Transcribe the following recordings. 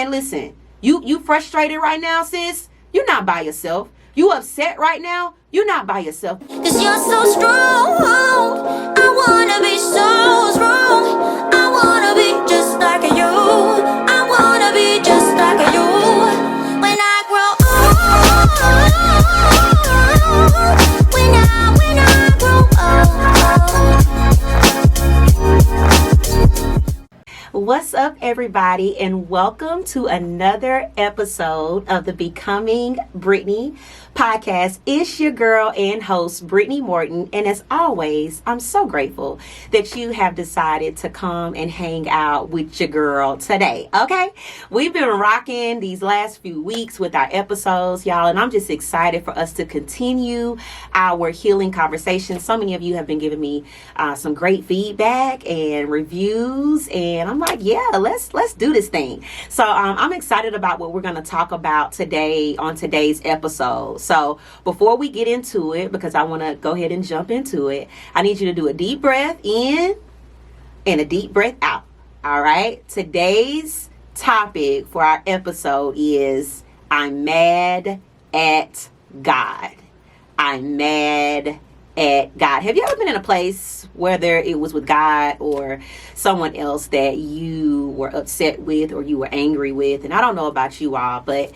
man, listen, you frustrated right now, sis? You're not by yourself. You upset right now? You're not by yourself. Cause you're so strong. I wanna be so strong. I wanna be just like you. I wanna be just like you. When I grow old. When I grow old. What's up, everybody, and welcome to another episode of the Becoming Brittany podcast. It's your girl and host, Brittany Morton, and as always, I'm so grateful that you have decided to come and hang out with your girl today, okay? We've been rocking these last few weeks with our episodes, y'all, and I'm just excited for us to continue our healing conversations. So many of you have been giving me some great feedback and reviews, and I'm like, yeah, let's do this thing. So I'm excited about what we're going to talk about today on today's episode. So before we get into it, because I want to go ahead and jump into it, I need you to do a deep breath in and a deep breath out. All right. Today's topic for our episode is I'm mad at God. I'm mad at God. Have you ever been in a place, whether it was with God or someone else, that you were upset with or you were angry with? And I don't know about you all, but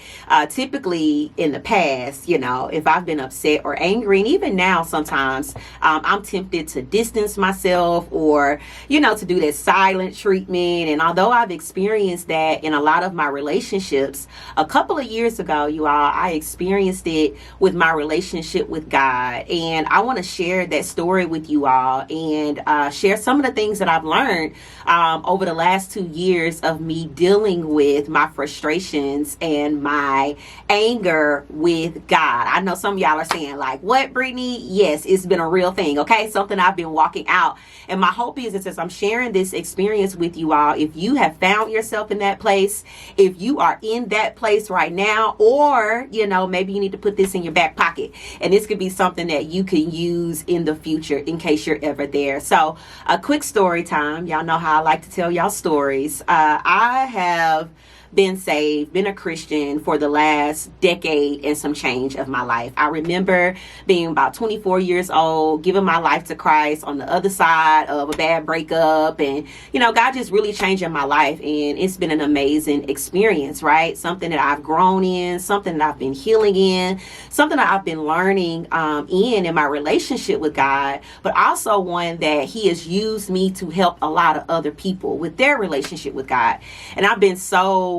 typically in the past, you know, if I've been upset or angry, and even now sometimes I'm tempted to distance myself or, you know, to do that silent treatment. And although I've experienced that in a lot of my relationships, a couple of years ago, you all, I experienced it with my relationship with God. And I want to share that story with you all and share some of the things that I've learned over the last 2 years of me dealing with my frustrations and my anger with God. I know some of y'all are saying, like, what, Brittany? Yes, it's been a real thing, okay? Something I've been walking out. And my hope is that as I'm sharing this experience with you all, if you have found yourself in that place, if you are in that place right now, or, you know, maybe you need to put this in your back pocket, and this could be something that you can use in the future in case you're ever there. So a quick story time. Y'all know how I like to tell y'all stories. I have been saved, been a Christian for the last decade and some change of my life. I remember being about 24 years old, giving my life to Christ on the other side of a bad breakup, and, you know, God just really changing my life, and it's been an amazing experience, right? Something that I've grown in, something that I've been healing in, something that I've been learning in my relationship with God, but also one that He has used me to help a lot of other people with their relationship with God. And I've been so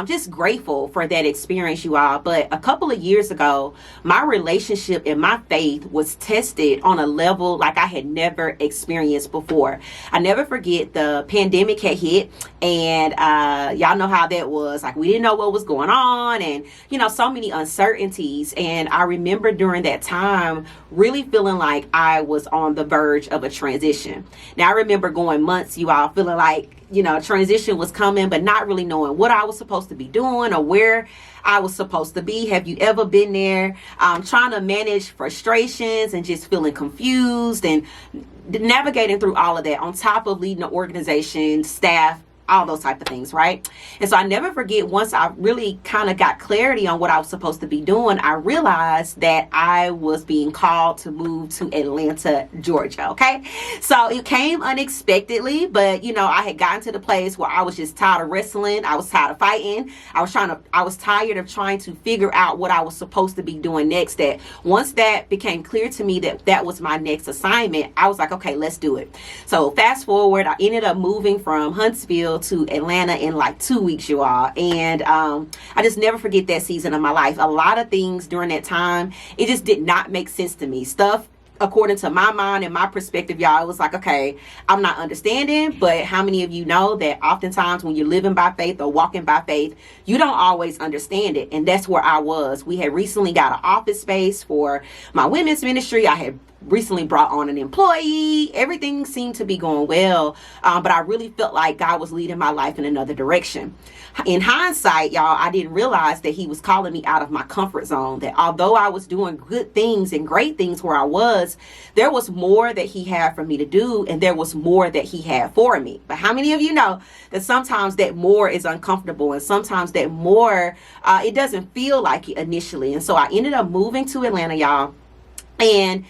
just grateful for that experience, you all. But a couple of years ago, my relationship and my faith was tested on a level like I had never experienced before. I never forget, the pandemic had hit, and y'all know how that was. Like, we didn't know what was going on, and, you know, so many uncertainties. And I remember during that time really feeling like I was on the verge of a transition. Now, I remember going months, you all, feeling like, you know, transition was coming, but not really knowing what I was supposed to be doing or where I was supposed to be. Have you ever been there? Trying to manage frustrations and just feeling confused and navigating through all of that on top of leading an organization, staff, all those type of things, right? And so I never forget, once I really kind of got clarity on what I was supposed to be doing, I realized that I was being called to move to Atlanta, Georgia, okay? So it came unexpectedly, but, you know, I had gotten to the place where I was just tired of wrestling. I was tired of fighting. I was tired of trying to figure out what I was supposed to be doing next. That once that became clear to me that that was my next assignment, I was like, okay, let's do it. So fast forward, I ended up moving from Huntsville to Atlanta in like 2 weeks, you all. And I just never forget that season of my life. A lot of things during that time, it just did not make sense to me. Stuff, according to my mind and my perspective, y'all, it was like, okay, I'm not understanding. But how many of you know that oftentimes when you're living by faith or walking by faith, you don't always understand it? And that's where I was. We had recently got an office space for my women's ministry. I had recently brought on an employee. Everything seemed to be going well, but I really felt like God was leading my life in another direction. In hindsight, y'all, I didn't realize that he was calling me out of my comfort zone, that although I was doing good things and great things where I was, there was more that he had for me to do, and there was more that he had for me. But how many of you know that sometimes that more is uncomfortable, and sometimes that more, it doesn't feel like it initially? And so I ended up moving to Atlanta, y'all. And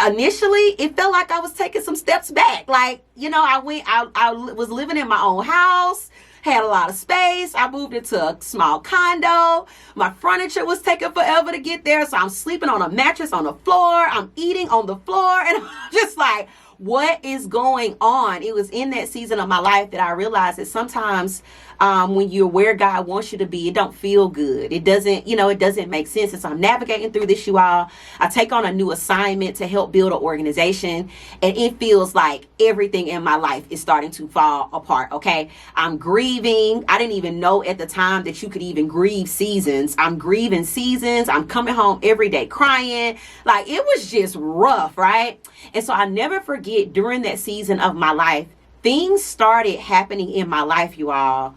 initially it felt like I was taking some steps back. Like, you know, I was living in my own house, had a lot of space. I moved into a small condo. My furniture was taking forever to get there. So I'm sleeping on a mattress on the floor. I'm eating on the floor. And I'm just like, what is going on? It was in that season of my life that I realized that sometimes when you're where God wants you to be, it don't feel good. It doesn't, it doesn't make sense. And so I'm navigating through this, you all. I take on a new assignment to help build an organization, and it feels like everything in my life is starting to fall apart. Okay. I'm grieving. I didn't even know at the time that you could even grieve seasons. I'm grieving seasons. I'm coming home every day crying. Like, it was just rough, right? And so I never forget, during that season of my life, things started happening in my life, you all.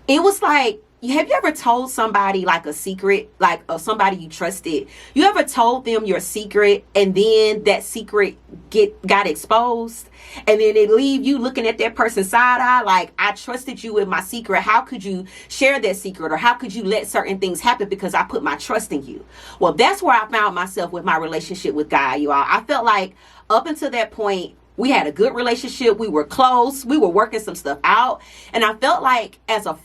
It was like, have you ever told somebody like a secret, like somebody you trusted? You ever told them your secret, and then that secret got exposed, and then they leave you looking at that person's side eye like, I trusted you with my secret. How could you share that secret, or how could you let certain things happen because I put my trust in you? Well, that's where I found myself with my relationship with God, you all. I felt like up until that point, we had a good relationship. We were close. We were working some stuff out. And I felt like as my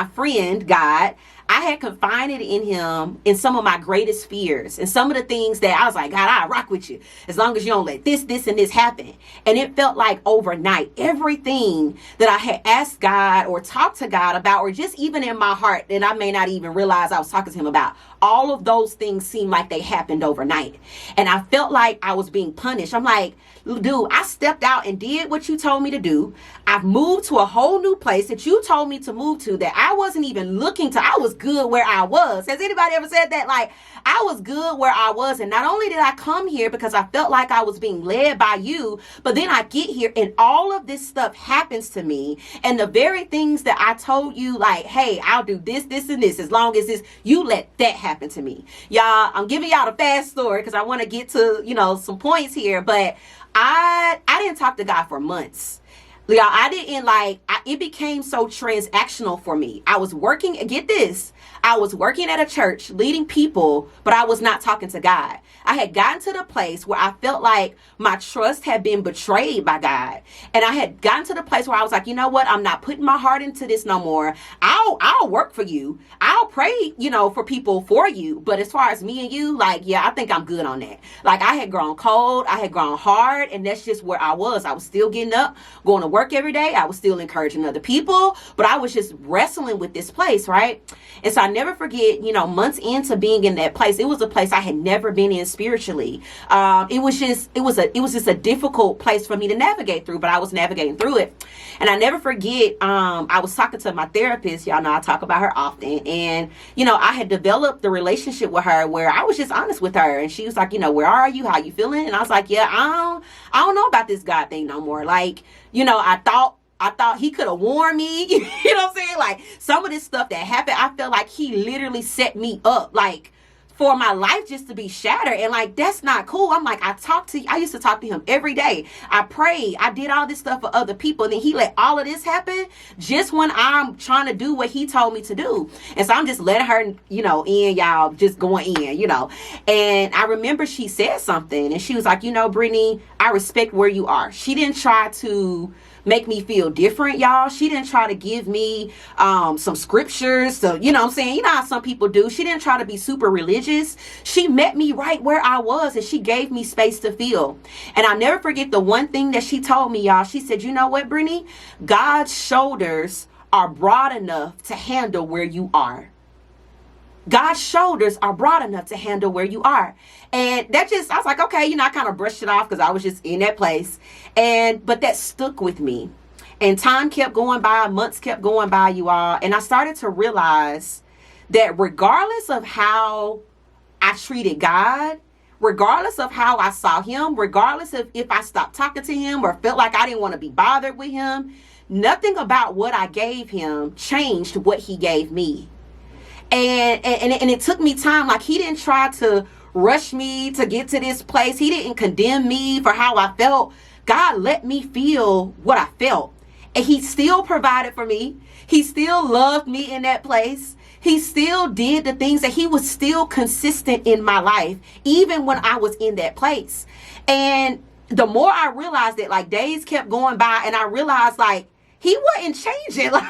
friend, God, I had confided in him in some of my greatest fears and some of the things that I was like, God, I'll rock with you as long as you don't let this, and this happen. And it felt like overnight, everything that I had asked God or talked to God about, or just even in my heart that I may not even realize I was talking to him about, all of those things seemed like they happened overnight. And I felt like I was being punished. I'm like, dude, I stepped out and did what you told me to do. I've moved to a whole new place that you told me to move to, that I wasn't even looking to. I was good where I was. Has anybody ever said that? Like, I was good where I was. And not only did I come here because I felt like I was being led by you, but then I get here and all of this stuff happens to me. And the very things that I told you, like, hey, I'll do this, and this, as long as this, you let that happen to me. Y'all, I'm giving y'all the fast story because I want to get to, some points here. But I didn't talk to God for months. Y'all, it became so transactional for me. I was working, get this, I was working at a church leading people, but I was not talking to God. I had gotten to the place where I felt like my trust had been betrayed by God. And I had gotten to the place where I was like, you know what? I'm not putting my heart into this no more. I'll work for you. I'll pray, for people for you. But as far as me and you, like, yeah, I think I'm good on that. Like, I had grown cold. I had grown hard. And that's just where I was. I was still getting up, going to work every day. I was still encouraging other people, but I was just wrestling with this place, right? And so I never forget, months into being in that place, it was a place I had never been in spiritually. It was just a difficult place for me to navigate through, but I was navigating through it. And I never forget, I was talking to my therapist. Y'all know I talk about her often. And, I had developed the relationship with her where I was just honest with her. And she was like, where are you? How you feeling? And I was like, yeah, I don't know about this God thing no more. Like, I thought he could have warned me. You know what I'm saying? Like, some of this stuff that happened, I felt like he literally set me up, like, for my life just to be shattered. And like, that's not cool. I'm like, I used to talk to him every day. I prayed. I did all this stuff for other people. And then he let all of this happen just when I'm trying to do what he told me to do. And so I'm just letting her, in, y'all, just going in, And I remember she said something and she was like, Brittany, I respect where you are. She didn't try to make me feel different, y'all. She didn't try to give me some scriptures. So, you know what I'm saying? You know how some people do. She didn't try to be super religious. She met me right where I was and she gave me space to feel. And I'll never forget the one thing that she told me, y'all. She said, you know what, Brittany? God's shoulders are broad enough to handle where you are. God's shoulders are broad enough to handle where you are. And that I was like, okay, I kind of brushed it off because I was just in that place. But that stuck with me. And time kept going by, months kept going by, you all. And I started to realize that regardless of how I treated God, regardless of how I saw him, regardless of if I stopped talking to him or felt like I didn't want to be bothered with him, nothing about what I gave him changed what he gave me. And it took me time. Like, he didn't try to rush me to get to this place. He didn't condemn me for how I felt. God let me feel what I felt. And he still provided for me. He still loved me in that place. He still did the things that he was still consistent in my life, even when I was in that place. And the more I realized it, like, days kept going by, and I realized, like, he wasn't changing. Like,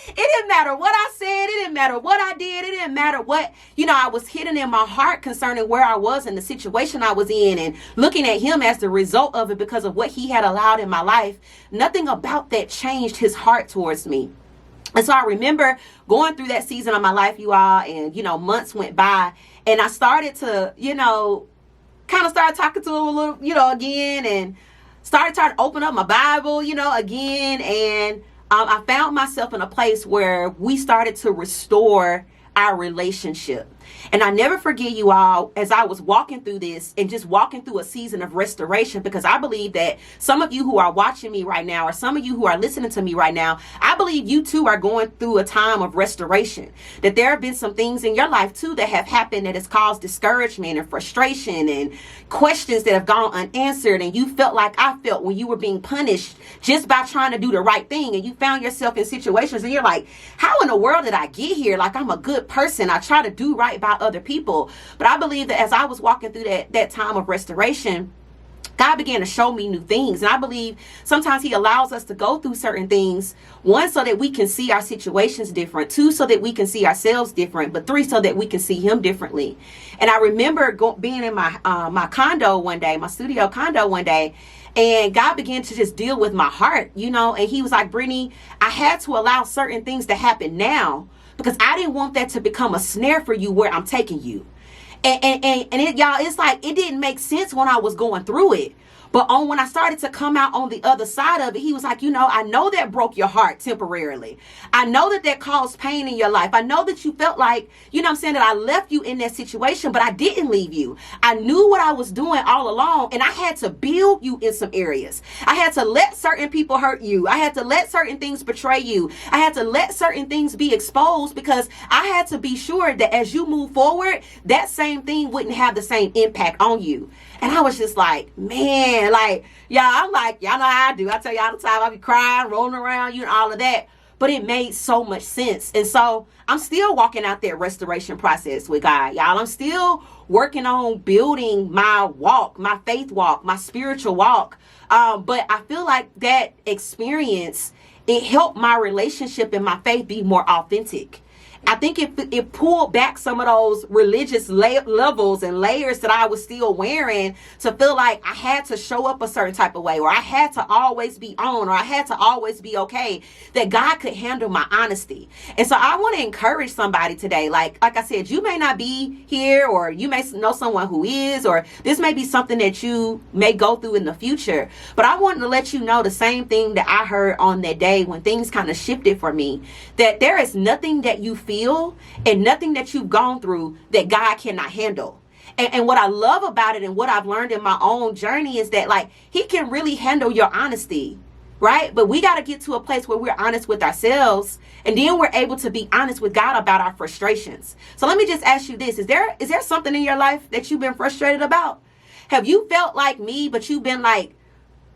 it didn't matter what I said. It didn't matter what I did. It didn't matter what, I was hidden in my heart concerning where I was and the situation I was in, and looking at him as the result of it because of what he had allowed in my life. Nothing about that changed his heart towards me. And so I remember going through that season of my life, you all, and, months went by, and I started to, kind of started talking to him a little, again, and started trying to open up my Bible, again. And I found myself in a place where we started to restore our relationship. And I never forget, you all, as I was walking through this and just walking through a season of restoration, because I believe that some of you who are watching me right now, or some of you who are listening to me right now, I believe you too are going through a time of restoration. That there have been some things in your life too that have happened that has caused discouragement and frustration and questions that have gone unanswered. And you felt like I felt when you were being punished just by trying to do the right thing. And you found yourself in situations and you're like, how in the world did I get here? Like, I'm a good person. I try to do right by other people. But I believe that as I was walking through that time of restoration, God began to show me new things. And I believe sometimes he allows us to go through certain things. One, so that we can see our situations different. Two, so that we can see ourselves different. But three, so that we can see him differently. And I remember being in my condo one day, my studio condo one day, and God began to just deal with my heart, and he was like, Brittany, I had to allow certain things to happen now because I didn't want that to become a snare for you where I'm taking you. And it, y'all, it's like, it didn't make sense when I was going through it. But when I started to come out on the other side of it, he was like, I know that broke your heart temporarily. I know that caused pain in your life. I know that you felt like, that I left you in that situation, but I didn't leave you. I knew what I was doing all along, and I had to build you in some areas. I had to let certain people hurt you. I had to let certain things betray you. I had to let certain things be exposed because I had to be sure that as you move forward, that same thing wouldn't have the same impact on you. And I was just like, man, like, I'm like, y'all know how I do. I tell you all the time, I be crying, rolling around, and all of that. But it made so much sense. And so I'm still walking out that restoration process with God, y'all. I'm still working on building my walk, my faith walk, my spiritual walk. But I feel like that experience, it helped my relationship and my faith be more authentic. I think it pulled back some of those religious levels and layers that I was still wearing to feel like I had to show up a certain type of way, or I had to always be on, or I had to always be okay, that God could handle my honesty. And so I want to encourage somebody today. Like I said, you may not be here, or you may know someone who is, or this may be something that you may go through in the future. But I wanted to let you know the same thing that I heard on that day when things kind of shifted for me, that there is nothing that you feel and nothing that you've gone through that God cannot handle. And what I love about it and what I've learned in my own journey is that, like, he can really handle your honesty, right? But we got to get to a place where we're honest with ourselves, and then we're able to be honest with God about our frustrations. So let me just ask you this. Is there something in your life that you've been frustrated about? Have you felt like me, but you've been like,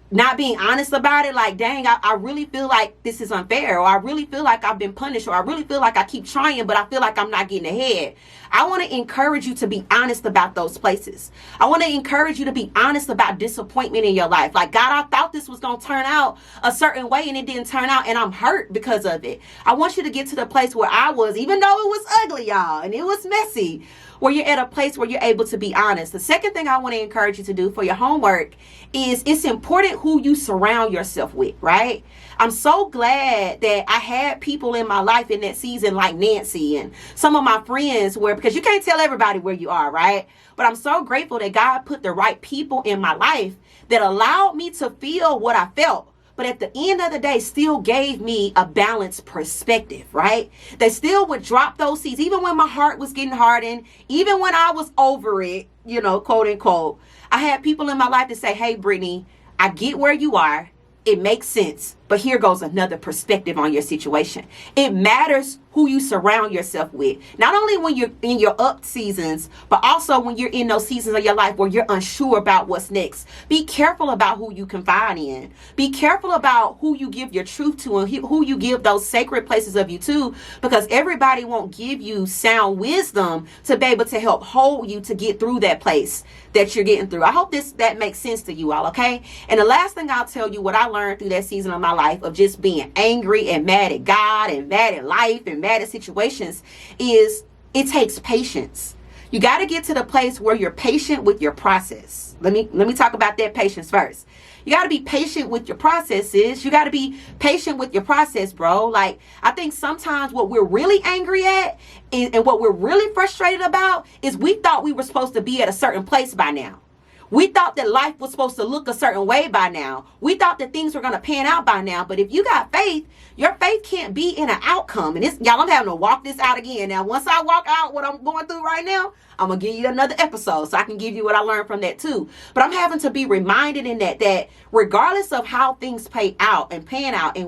not being honest about it, like, dang, I really feel like this is unfair, or I really feel like I've been punished, or I really feel like I keep trying, but I feel like I'm not getting ahead? I want to encourage you to be honest about those places. I want to encourage you to be honest about disappointment in your life. Like, God, I thought this was going to turn out a certain way, and it didn't turn out, and I'm hurt because of it. I want you to get to the place where I was, even though it was ugly, y'all, and it was messy, where you're at a place where you're able to be honest. The second thing I want to encourage you to do for your homework is it's important who you surround yourself with, right? I'm so glad that I had people in my life in that season like Nancy and some of my friends because you can't tell everybody where you are, right? But I'm so grateful that God put the right people in my life that allowed me to feel what I felt, but at the end of the day still gave me a balanced perspective, right? They still would drop those seeds, even when my heart was getting hardened, even when I was over it, quote unquote. I had people in my life to say, hey, Brittany, I get where you are. It makes sense. But here goes another perspective on your situation. It matters who you surround yourself with. Not only when you're in your up seasons, but also when you're in those seasons of your life where you're unsure about what's next. Be careful about who you confide in. Be careful about who you give your truth to and who you give those sacred places of you to, because everybody won't give you sound wisdom to be able to help hold you to get through that place that you're getting through. I hope that makes sense to you all, okay? And the last thing I'll tell you, what I learned through that season of my life of just being angry and mad at God and mad at life and mad at situations is it takes patience. You got to get to the place where you're patient with your process. Let me talk about that patience first. You got to be patient with your processes. You got to be patient with your process, bro. Like, I think sometimes what we're really angry at and what we're really frustrated about is we thought we were supposed to be at a certain place by now. We thought that life was supposed to look a certain way by now. We thought that things were going to pan out by now. But if you got faith, your faith can't be in an outcome. And y'all, I'm having to walk this out again. Now, once I walk out what I'm going through right now, I'm going to give you another episode so I can give you what I learned from that too. But I'm having to be reminded in that regardless of how things pan out and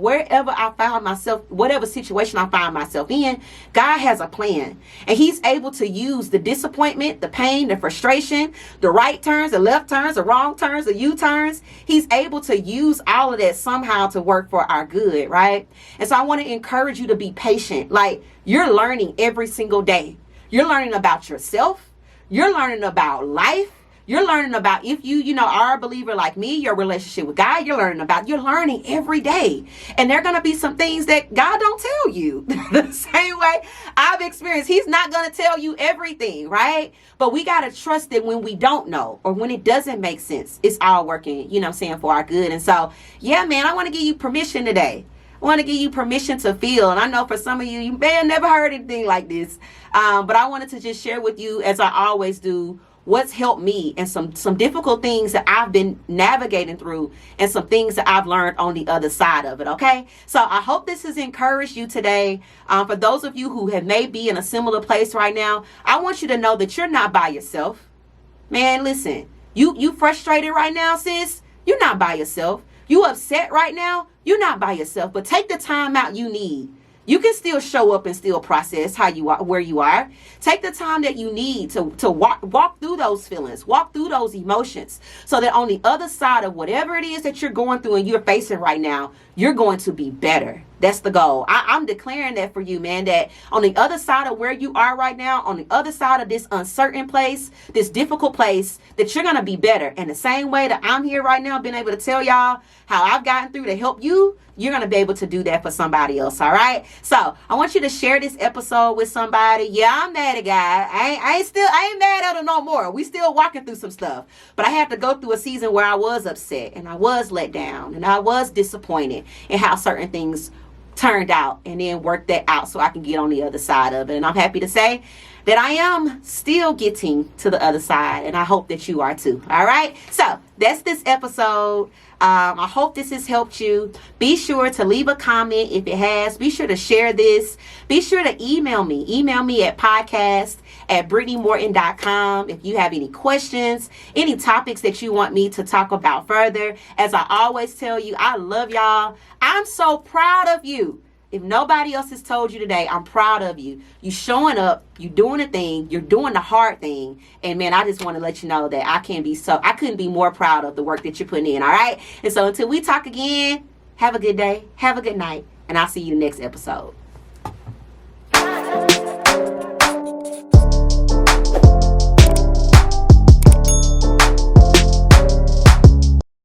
wherever I found myself, whatever situation I find myself in, God has a plan. And he's able to use the disappointment, the pain, the frustration, the right turns, the left turns, the wrong turns, the U-turns. He's able to use all of that somehow to work for our good, right? And so I want to encourage you to be patient. Like, you're learning every single day. You're learning about yourself. You're learning about life. You're learning about, if you are a believer like me, your relationship with God, you're learning every day. And there are going to be some things that God don't tell you. The same way I've experienced. He's not going to tell you everything, right? But we got to trust that when we don't know or when it doesn't make sense, it's all working, for our good. And so, yeah, man, I want to give you permission today. I want to give you permission to feel. And I know for some of you, you may have never heard anything like this. But I wanted to just share with you, as I always do, what's helped me and some difficult things that I've been navigating through and some things that I've learned on the other side of it. Okay. So I hope this has encouraged you today. For those of you who may be in a similar place right now, I want you to know that you're not by yourself. Man, listen, you frustrated right now, sis. You're not by yourself. You upset right now. You're not by yourself, but take the time out you need. You can still show up and still process how you are, where you are. Take the time that you need to walk through those feelings, walk through those emotions, so that on the other side of whatever it is that you're going through and you're facing right now, you're going to be better. That's the goal. I'm declaring that for you, man, that on the other side of where you are right now, on the other side of this uncertain place, this difficult place, that you're going to be better. And the same way that I'm here right now, being able to tell y'all how I've gotten through to help you, you're going to be able to do that for somebody else. All right. So I want you to share this episode with somebody. Yeah, I'm mad at God. I ain't mad at him no more. We still walking through some stuff, but I had to go through a season where I was upset and I was let down and I was disappointed in how certain things turned out, and then work that out so I can get on the other side of it. And I'm happy to say that I am still getting to the other side, and I hope that you are too. All right. So that's this episode. I hope this has helped you. Be sure to leave a comment if it has. Be sure to share this. Be sure to email me. Email me at podcast@BrittanyMorton.com if you have any questions, any topics that you want me to talk about further. As I always tell you, I love y'all. I'm so proud of you. If nobody else has told you today, I'm proud of you. You showing up, you doing the thing, you're doing the hard thing. And man, I just want to let you know that I couldn't be more proud of the work that you're putting in. All right. And so until we talk again, have a good day, have a good night, and I'll see you in the next episode.